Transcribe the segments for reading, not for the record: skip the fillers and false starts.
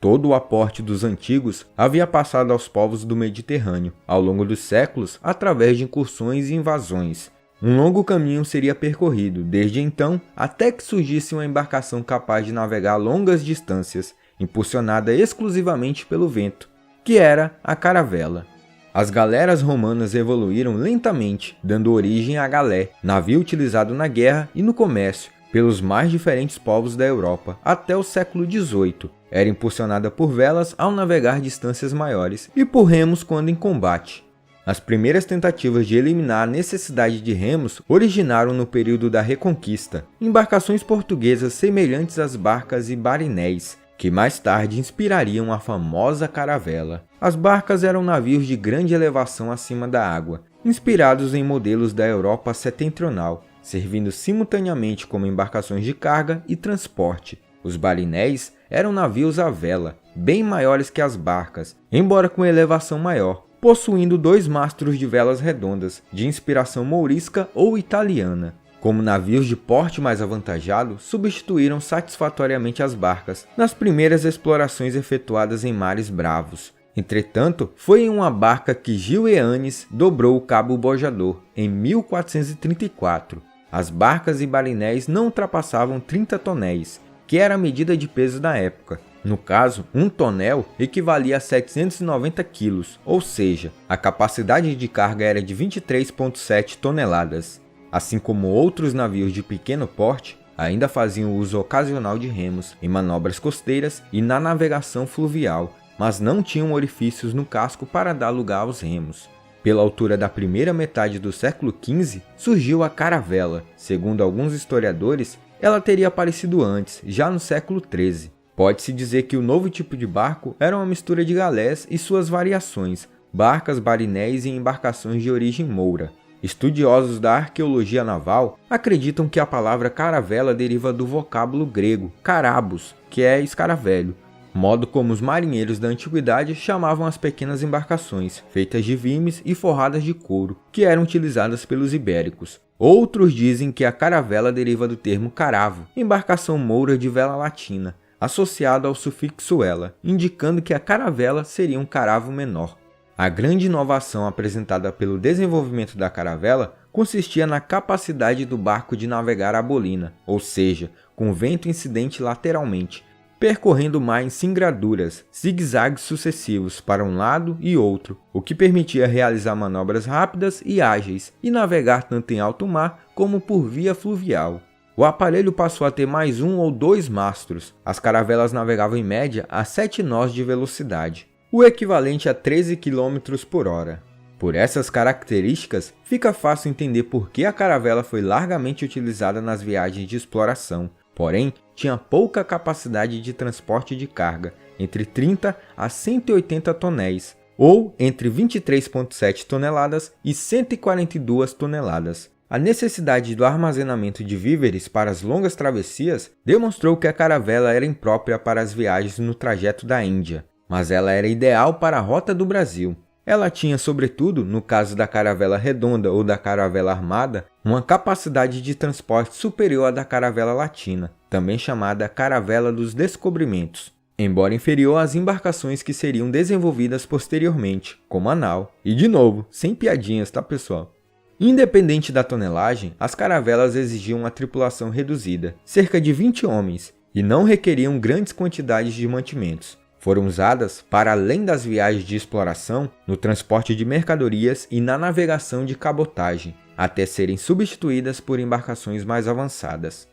Todo o aporte dos antigos havia passado aos povos do Mediterrâneo, ao longo dos séculos, através de incursões e invasões. Um longo caminho seria percorrido, desde então, até que surgisse uma embarcação capaz de navegar longas distâncias, impulsionada exclusivamente pelo vento, que era a caravela. As galeras romanas evoluíram lentamente, dando origem à galé, navio utilizado na guerra e no comércio, pelos mais diferentes povos da Europa, até o século XVIII. Era impulsionada por velas ao navegar distâncias maiores e por remos quando em combate. As primeiras tentativas de eliminar a necessidade de remos originaram no período da Reconquista, embarcações portuguesas semelhantes às barcas e barinéis, que mais tarde inspirariam a famosa caravela. As barcas eram navios de grande elevação acima da água, inspirados em modelos da Europa setentrional, servindo simultaneamente como embarcações de carga e transporte. Os barinéis eram navios à vela, bem maiores que as barcas, embora com elevação maior, possuindo 2 mastros de velas redondas, de inspiração mourisca ou italiana. Como navios de porte mais avantajado, substituíram satisfatoriamente as barcas nas primeiras explorações efetuadas em mares bravos. Entretanto, foi em uma barca que Gil Eanes dobrou o Cabo Bojador, em 1434. As barcas e barinéis não ultrapassavam 30 tonéis, que era a medida de peso da época. No caso, 1 tonel equivalia a 790 quilos, ou seja, a capacidade de carga era de 23,7 toneladas. Assim como outros navios de pequeno porte, ainda faziam uso ocasional de remos em manobras costeiras e na navegação fluvial, mas não tinham orifícios no casco para dar lugar aos remos. Pela altura da primeira metade do século XV, surgiu a caravela. Segundo alguns historiadores, ela teria aparecido antes, já no século XIII. Pode-se dizer que o novo tipo de barco era uma mistura de galés e suas variações, barcas, barinéis e embarcações de origem moura. Estudiosos da arqueologia naval acreditam que a palavra caravela deriva do vocábulo grego carabos, que é escaravelho, modo como os marinheiros da antiguidade chamavam as pequenas embarcações, feitas de vimes e forradas de couro, que eram utilizadas pelos ibéricos. Outros dizem que a caravela deriva do termo caravo, embarcação moura de vela latina, associado ao sufixo ela, indicando que a caravela seria um caravo menor. A grande inovação apresentada pelo desenvolvimento da caravela consistia na capacidade do barco de navegar à bolina, ou seja, com vento incidente lateralmente, percorrendo o mar em singraduras, zigue-zagues sucessivos para um lado e outro, o que permitia realizar manobras rápidas e ágeis e navegar tanto em alto mar como por via fluvial. O aparelho passou a ter mais 1 ou 2 mastros. As caravelas navegavam em média a 7 nós de velocidade, o equivalente a 13 km por hora. Por essas características, fica fácil entender por que a caravela foi largamente utilizada nas viagens de exploração, porém, tinha pouca capacidade de transporte de carga, entre 30 a 180 tonéis, ou entre 23,7 toneladas e 142 toneladas. A necessidade do armazenamento de víveres para as longas travessias demonstrou que a caravela era imprópria para as viagens no trajeto da Índia, mas ela era ideal para a rota do Brasil. Ela tinha, sobretudo, no caso da caravela redonda ou da caravela armada, uma capacidade de transporte superior à da caravela latina, também chamada caravela dos descobrimentos, embora inferior às embarcações que seriam desenvolvidas posteriormente, como a nau. E de novo, sem piadinhas, tá, pessoal? Independente da tonelagem, as caravelas exigiam uma tripulação reduzida, cerca de 20 homens, e não requeriam grandes quantidades de mantimentos. Foram usadas para além das viagens de exploração, no transporte de mercadorias e na navegação de cabotagem, até serem substituídas por embarcações mais avançadas.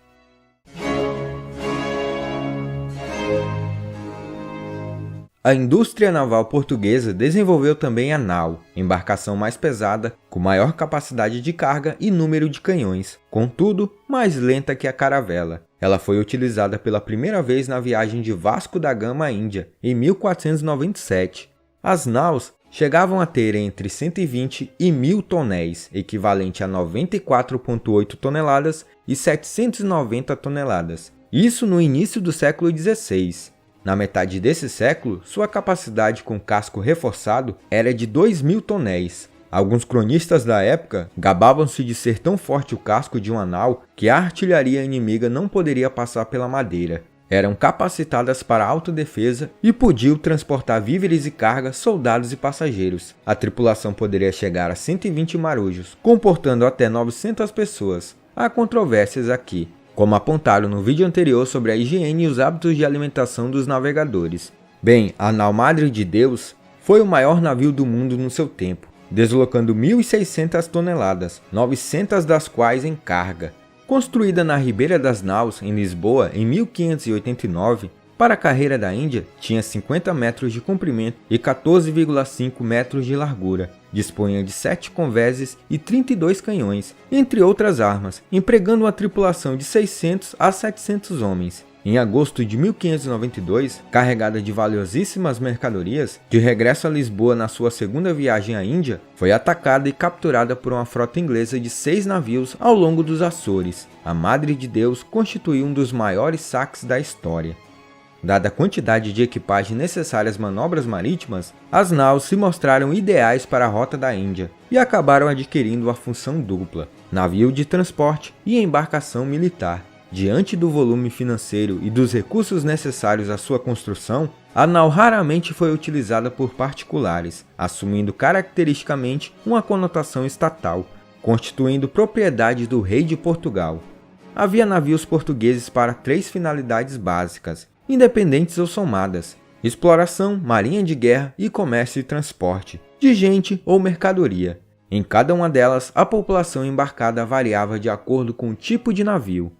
A indústria naval portuguesa desenvolveu também a nau, embarcação mais pesada, com maior capacidade de carga e número de canhões, contudo, mais lenta que a caravela. Ela foi utilizada pela primeira vez na viagem de Vasco da Gama à Índia, em 1497. As naus chegavam a ter entre 120 e 1.000 tonéis, equivalente a 94,8 toneladas e 790 toneladas. Isso no início do século XVI. Na metade desse século, sua capacidade com casco reforçado era de 2.000 tonéis. Alguns cronistas da época gabavam-se de ser tão forte o casco de uma nau que a artilharia inimiga não poderia passar pela madeira. eram capacitadas para autodefesa e podiam transportar víveres e carga, soldados e passageiros. A tripulação poderia chegar a 120 marujos, comportando até 900 pessoas. Há controvérsias aqui, como apontaram no vídeo anterior sobre a higiene e os hábitos de alimentação dos navegadores. Bem, a nau Madre de Deus foi o maior navio do mundo no seu tempo, deslocando 1.600 toneladas, 900 das quais em carga. Construída na Ribeira das Naus, em Lisboa, em 1589, para a carreira da Índia, tinha 50 metros de comprimento e 14,5 metros de largura. Dispunha de 7 convéses e 32 canhões, entre outras armas, empregando uma tripulação de 600 a 700 homens. Em agosto de 1592, carregada de valiosíssimas mercadorias, de regresso a Lisboa na sua segunda viagem à Índia, foi atacada e capturada por uma frota inglesa de 6 navios ao longo dos Açores. A Madre de Deus constituiu um dos maiores saques da história. Dada a quantidade de equipagem necessária às manobras marítimas, as naus se mostraram ideais para a rota da Índia e acabaram adquirindo a função dupla, navio de transporte e embarcação militar. Diante do volume financeiro e dos recursos necessários à sua construção, a nau raramente foi utilizada por particulares, assumindo caracteristicamente uma conotação estatal, constituindo propriedade do rei de Portugal. Havia navios portugueses para 3 finalidades básicas, independentes ou somadas: exploração, marinha de guerra e comércio e transporte, de gente ou mercadoria. Em cada uma delas, a população embarcada variava de acordo com o tipo de navio.